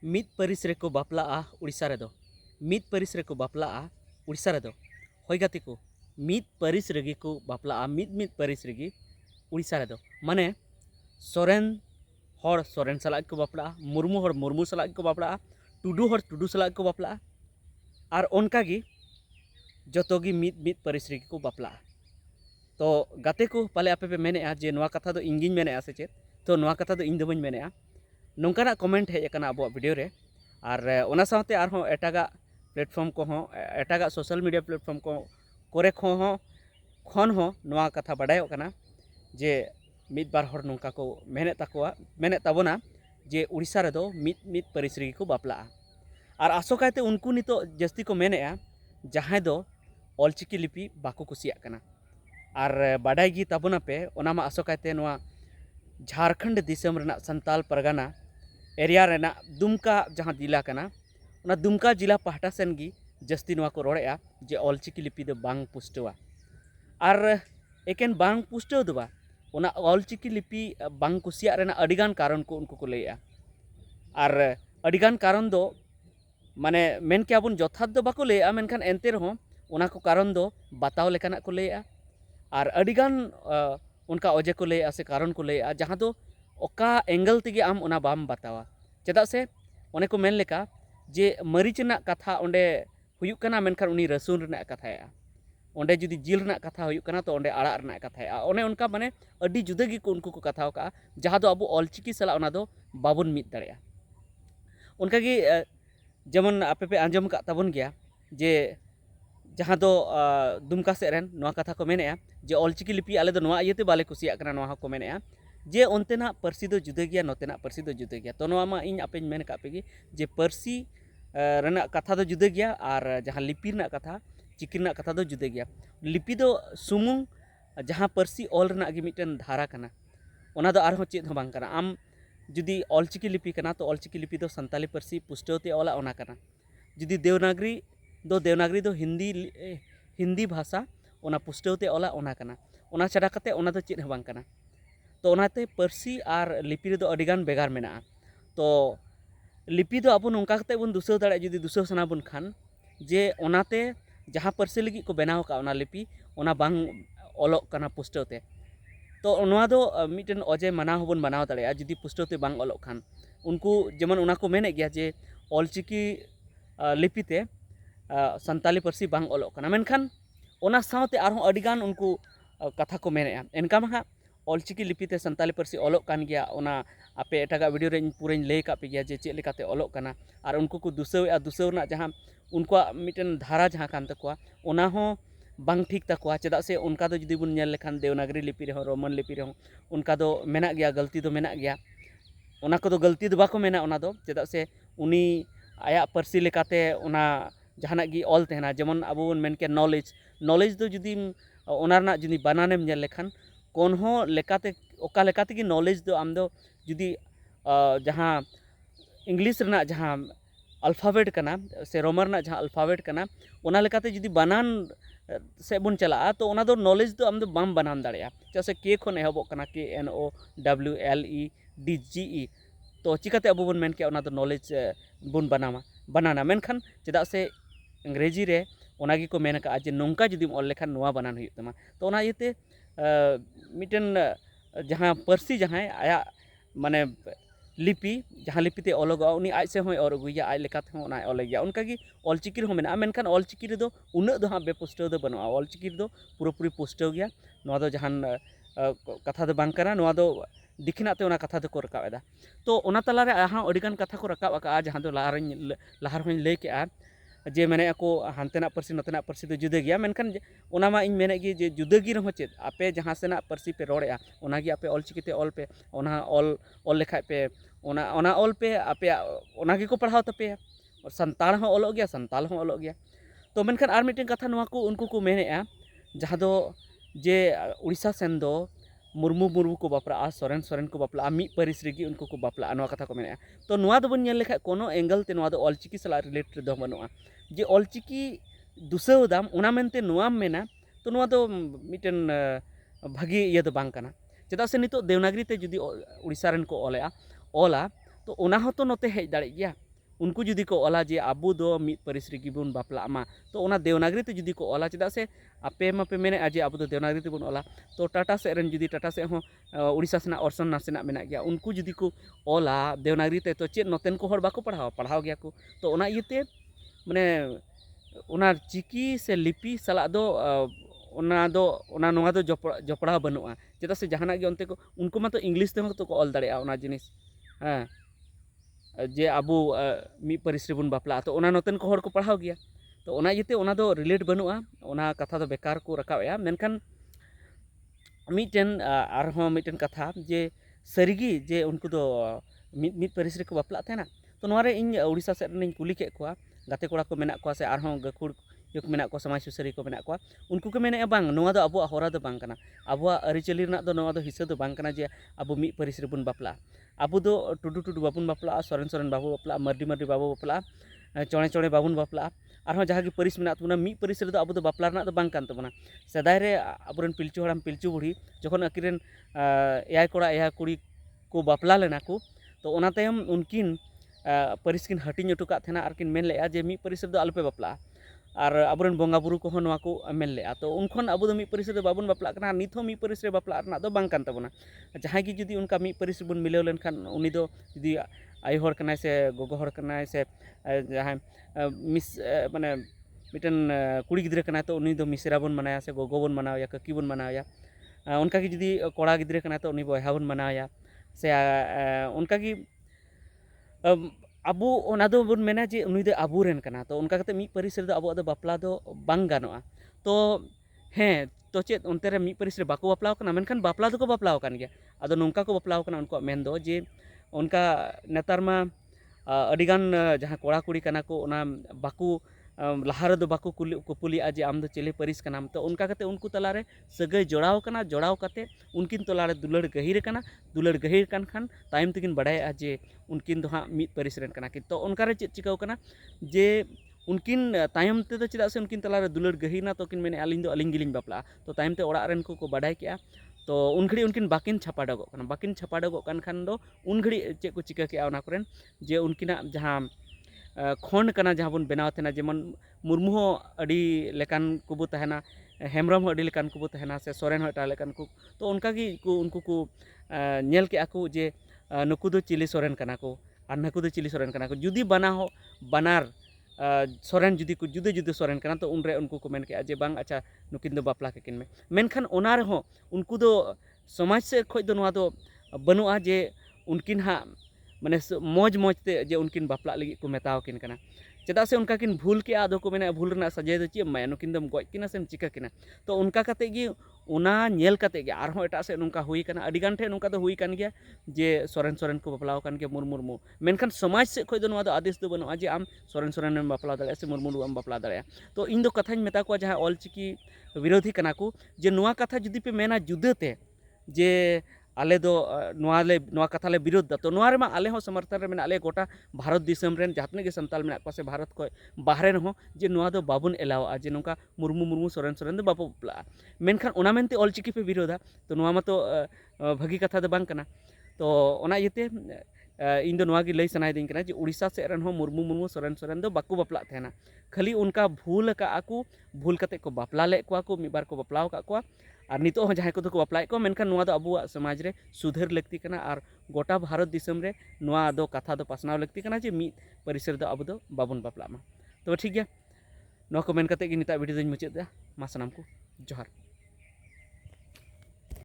ᱢᱤᱫ ᱯᱟᱹᱨᱤᱥ ᱨᱮᱠᱚ ᱵᱟᱯᱞᱟᱜᱼᱟ ᱩᱲᱤᱥᱥᱟ ᱨᱮᱫᱚ, ᱢᱤᱫ ᱯᱟᱹᱨᱤᱥ ᱨᱮᱠᱚ ᱵᱟᱯᱞᱟᱜᱼᱟ ᱩᱲᱤᱥᱥᱟ ᱨᱮᱫᱚ, ᱦᱳᱭ ᱜᱟᱛᱮ ᱠᱚ ᱢᱤᱫ ᱯᱟᱹᱨᱤᱥ ᱨᱮᱜᱮ ᱠᱚ ᱵᱟᱯᱞᱟᱜᱼᱟ, ᱢᱤᱫ ᱯᱟᱹᱨᱤᱥ ᱨᱮᱜᱮ उड़ीसा रेदो माने सोरेन हर सोरेन सालाग को बापला, मुर्मू हर मुर्मू सालाग को बापला, टुडू हर टुडू सालाग को बापला और उनकागी जोतोगी मीद परिस रेगी को बापला। तो गाते को पाले आपे पे मेने जे नोआ कथा दो इंगिन मेने से चेत तो नोआ कथा दो इन दो बन मेने नोंकाना कमेंट हेज अकाना अब वीडियो रे और ओना साथे आरहों एटागा प्लेटफॉर्म को हों एटागा सोशल मीडिया प्लेटफॉर्म को कोरे खन हो नोआ कथा बाडायो कना जे मीद बार हर नोंका को मेने ताबोना जे उड़ीसा रेदो मीद परिस रेगी को बापला और आसोकायते उनको नितो जस्ती को मेने जहां दो ऑलचिकी लिपि बाको कुसिया कना और बाडाई गी ताबोना पे ओना मा आसोकायते नोआ झारखंड दिसम रेना संताल परगाना एरिया रेना दुमका जहां जिला कना ओना दुमका जिला पाहटा सेन गी जस्ती नोआ को रोड़ेआ जे ऑलचिकी लिपि दो बांग पुष्टवा और एकेन बांग पुष्टव दो बा ओना ऑलचिकी लिपि बांग कुसिया रेना अडिगान कारण को उनको को लैया और अडिगान कारण दो माने मेन के आबुन जथात दो बाको लैया मेनखान एनते रहो ओना को कारण दो बताव लेकाना को लैया और अडिगान उनका अजे को लैया से कारण को लैया जहाँ दो ओका एंगल तेगे आम ओना बाम बतावा चेदा से ओने को मेन लेका जे मरीच रना कथा ओंडे हुयुक कना मेनखान उनी रसुन रना कथाया ओंडे जुदी जिल रना कथा हुयुक कना तो ओंडे आड़ा रना कथाया ओने उनका माने अड्डी जुदा गी को उनको को कथाव का जहाँ दो अबो ऑलचिकी सला ओना दो बाबुन मिद दाड़ेया उनका गी जेमन आपे पे आंजम का ताबन गया जे जहाँ दो दुमका सेरेन नोआ कथा को मेने जे ऑलचिकी लिपि आले दो नोआ इयते बाले कुसिया कना नोआ को मेने जे ओंतेना परसी दो जुदा गया नोतेना परसी दो जुदा गया तो नोआ मा इन आपे मेन का पेगी जे परसी रेना कथा दो जुदा गया और जहाँ लिपि रना कथा चिकी रना कथा दो जुदा गया लिपि दो सुमुंग जहाँ परसी ऑल रना गी मिटन धारा कना ओना दो आरहो चेद हो बांग कना आम जुदी ऑलचिकी लिपि कना तो ऑलचिकी लिपि दो संताली परसी पुष्टवते ओला ओना कना जुदी देवनागरी दो हिंदी भाषा ओना पुष्टवते ओला ओना कना ओना छाड़ा कते ओना दो चेद हो बांग कना तो ओनाते परसी और लिपि दो अडिगान बेगार मेना तो लिपि दो अब नोंका कते बन दुसो दाड़े जुदी दुसो सना बन खान जे ओनाते जहाँ परसी लगी को बनाव का ओना लिपि ओना बांग ओलोक कना पुष्टवते तो नोआ दो मिटन अजे मानाव होबन बनाव दाड़ेया जुदी पुष्टवते बांग ओलोक खान उनको जेमन ओना को मेने गया जे ऑलचिकी लिपिते संताली परसी बांग ओलोक कना मेनखान ओना सावते आरहों अडिगान उनको कथा को मेने एनका मा ऑलचिकी लिपिते संताली परसी ओलोक कान गया ओना आपे एटागा वीडियो रे पूराñ लay का पे गया जे चेक लेकाते ओलोक कना और उनको को दुसौआ दुसौना जहाँ उनको मिटन धारा जहाँ कान तकवा ओना हो बांग ठीक तकवा चेदा से उनका दो जुदी बुन नेल लेखान देवनागरी लिपि रे रोमन लिपि रे उनका दो मेना गया गलती दो मेना गया ओना को दो गलती दो बाको मेना ओना दो चेदा से उनी आया परसी लेकाते ओना जहाना गी ऑल तहना जेमन अब बन मेन के नॉलेज दो जुदी ओना रना जुदी बनानेम नेल लेखान कौन हो लेकाते ओका लेकाते की नॉलेज दो आम दो जुदी जहाँ इंग्लिश रना जहाँ अल्फाबेट कना से रोमन रना जहाँ अल्फाबेट कना ओना लेकाते जुदी बनान से बन चला तो ओना दो नॉलेज दो आम दो बाम बनान दाड़ेया चा से के खन एहबो कना KNOWLEDGE तो चिकाते अब बन मेन के ओना दो नॉलेज बन बनाना मेनखान चेदा से अंग्रेजी रे ओनागी को मेन का जे नोंका जुदीम ऑल लेखान नोआ बनान हुयुग तमा तो ओना इते मिटन जहाँ परसी जहाँ आया माने लिपि जहाँ लिपिते ओलोगा उनी आज से होय और अगुया आज लेकाते हो ओना ओले गया उनका गी ऑलचिकी हो मेना मेनखान ऑलचिकी रे दो उन्ना दो हाँ बेपुष्टव दो बनवा ऑलचिकी दो पूरी पुष्टव गया नोआ दो जहान कथा दो बांग कना नोआ दो दिखिनाते ओना कथा दो को रकाब एदा तो ओना तलारे आहा अडिगान कथा को रकाब आका जहां दो लाहार होኝ लay केआ जे मेने को हानतेना परसी नतेना परसी दो जुदा गया मेनखान ओना मा इन मेने गी जे जुदा गी रहो चेद आपे जहां सेना परसी पे रोड़ेआ ओना गी आपे ऑलचिकीते ऑल पे ओना ऑल लेखाय पे ओना ऑल पे आपे ओना गी को पढ़ाव तपे और संताल हो ओलोग गया संताल हो ओलोग गया तो मेनखान आर मिटेन कथा नोआ को उनको को मेनेआ जहां दो जे उड़ीसा सेन दो मुर्मू को बापला सोरेन को बापला मीद परिस रेगी उनको को बापला नोआ कथा को मेनेआ तो नोआ दो बन नेल लेखा कोनो एंगल ते नोआ दो ऑलचिकी सला रिलेटेड दो बनुआ जे ऑलचिकी दुसौ दाम ओना मेनते नोआम मेना तो नोआ दो मिटन भागी इया दो बांग कना चेदा से नितो देवनागरी ते जुदी उड़ीसा रेन को ओला तो ओना हो तो नोते हेज दाड़े गया उनको जुदी को ओला जे आबू दो मीत परिस रेगी बन बापला मा तो ओना देवनागरी ते जुदी को ओला चेदा से आपे मा पे मेने आजे आबू दो देवनागरी ते बन ओला तो टाटा से रन जुदी टाटा से हो उड़ीसा सेना ऑर्सन नासेना मेना गया उनको जुदी को ओला देवनागरी ते तो चेद नोतेन को हर बाको पढ़ाव गया को तो ओना इयते माने ओना चिकी से लिपि सला दो ओना नोआ दो जपड़ा बनुआ चेदा से जहाना गे ओनते को उनको मा तो इंग्लिश ते तो को ऑल दाड़े ओना जिनिस हाँ जे आबू मी परिस रे बन बापला तो ओना नोतेन को हर को पढ़ाव गया तो ओना इयते ओना दो रिलेट बनुआ ओना कथा दो बेकार को रकाबया मेनखान मिटेन आरहों मिटेन कथा जे सरिगी जे उनको दो मिद परिस रे को बापला थेना तो नोरे इन उड़ीसा से रनिन कुली के को गाते कोड़ा को मेना को से आरहों गखुड़ युक मेना को समाज सुसरी को मेना को उनको को मेने बांग नोआ दो अबो होरा दो बांग कना अबो अरिचली रना दो नोआ दो हिस्सा दो बांग कना जे अबो मी परिस रे बन बापला अबो दो टुडू बाबुन बापला सोरेन बाबू बापला मर्डी बाबू बापला चौड़े बाबुन बापला आरहों जहाँ की परिस मेना तबना मी परिस रे दो अबो दो बापला रना दो बांग कान तबना सदाय रे अबोरन पिलचू हड़ाम पिलचू बुढ़ी जखन अकिरेन एयाय कोड़ा एयाय कुड़ी को बापला लेना को तो ओना तायम उनकिन परिस किन हटिंग उटू का थेना आरकिन मेन लेया जे मी परिस रे दो आलपे बापला और अबोरन बोंगा बुरु को नोआ को मेन लेया तो उनखन अबो दो मी परिस रे बाबुन बापला कना नित हो मी परिस रे बापला रना दो बांग कान तबना जहाँ की जुदी उनका मी परिस बन मिलाव लेनखान उनी दो जुदी आई हर कनाय से गोगो हर कनाय से जहाँ मिस माने मिटन कुड़ी गिद्रे कनाय तो उनी दो मिसरा बन मनाया से गोगो बन मनाया ककी बन मनाया उनका की जुदी कोड़ा गिद्रे कनाय तो उनी बयहा बन मनाया से उनका की अबू ओना दो बन मेना जे उनी दो आबू रेन कना तो उनका कते मी परिस रे दो अबो दो बापला दो बांग गानोआ तो हें तो चेत उनते रे मी परिस रे बाको बापलाव कना मेनखान बापला दो को बापलाव कान गया आदो नोंका को बापलाव कना उनको मेन दो जे उनका नेतार मा अडिगान जहाँ कोड़ा कुड़ी कना को ओना बाकू लहारे दो बाकू कुपुली जे आम दो चेले परिस कनाम तो उनका कते उनको तलारे सगै जोड़ाव कना जोड़ाव कते उनकिन तलारे दुलड़ गहिर कना दुलड़ गहिर कान खान तायम तकिन बड़ाया जे उनकिन दो हाँ मीत परिस रेन कना कि तो उनका रे चेद चिकाव कना जे उनकिन तायम ते तो चेदा से उनकिन तलारे दुलड़ गहिरना तो किन मेने आलिंग दो आलिंग गिलिंग बापला तो तायम ते ओड़ा रेन को बाडाय किया तो उन घड़ी उनकिन बाकिन छापाडगो कान खान दो उन घड़ी चेक को चिका किया ओना करेन जे उनकिना जहाँ खंड कना जहाँ बन बनाव थेना जेमन मुर्मू हो अडी लेकान कुबो तहना हेमरम हो अडी लेकान कुबो तहना से सोरेन हो एटा लेकान को तो उनका की को उनको को नेल के आको जे नुकु दो चिली सोरेन कना को और नकु दो चिली सोरेन कना को जुदी बना हो बनार सोरेन जुदी को जुदे जुदे सोरेन कना तो उनरे उनको को मेन के जे बांग अच्छा नुकिन दो बापला के किन में मेनखान ओना रहो उनको दो समाज से खोज दो नोआ दो बनुआ जे उनकिन हाँ माने मौज मौजते जे उनकिन बापला लगी को मेताव किन कना चेदा से उनका किन भूल के आदो को मेने भूल रना सजाय दो चे माय नुकिन दम गoj किना सेम चिका किना तो उनका कते गी ओना नेल कते गे आरहों एटा से नुका हुई कना अडिगान ठे नुका दो हुई कान गया जे सोरेन को बापलाव कान गया मुरमु मेनखान समाज से खोज दो नोआ दो आदेश दो बनुआ जे आम सोरेन में बापला दाड़े से मुरमु आम बापला दाड़े तो इन दो कथाñ मेता को जहाँ ऑलचिकी विरोधी कना को जे नोआ कथा जुदी पे मेना जुदाते जे आले दो नोआ कथा ले विरोध दा तो नोआ रे मा आले हो समर्थन रे मेना आले गोटा भारत दिसम रेन जहातने के संताल मेना को से भारत को बाहरे हो जे नोआ दो बाबुन एलावा जे नोका मुर्मू सोरेन दो बापो बपला मेनखान ओना मेनते ऑलचिकी पे विरोधा तो नोआ मा तो भागी कथा दो बांग कना तो ओना इते इन दो नोआ गी लई सनाय दिन कना जे उड़ीसा से रन हो मुर्मू सोरेन दो बाकू बापला थेना खाली उनका भूल का आकू भूल कते को बापला ले को मिबार को बापलाव का को और नितो हो जहाँ को बापलाय को मेनखान नोआ दो अबुआ समाज रे सुधर लगती कना और गोटा भारत दिसम रे नोआ दो कथा दो पासनाव लगती कना जे मी परिसर दो अब दो बाबुन बापला मा तो ठीक गया नोआ को मेन कते गी निता वीडियो दोኝ मुचाद दा मा सनाम को जोहार।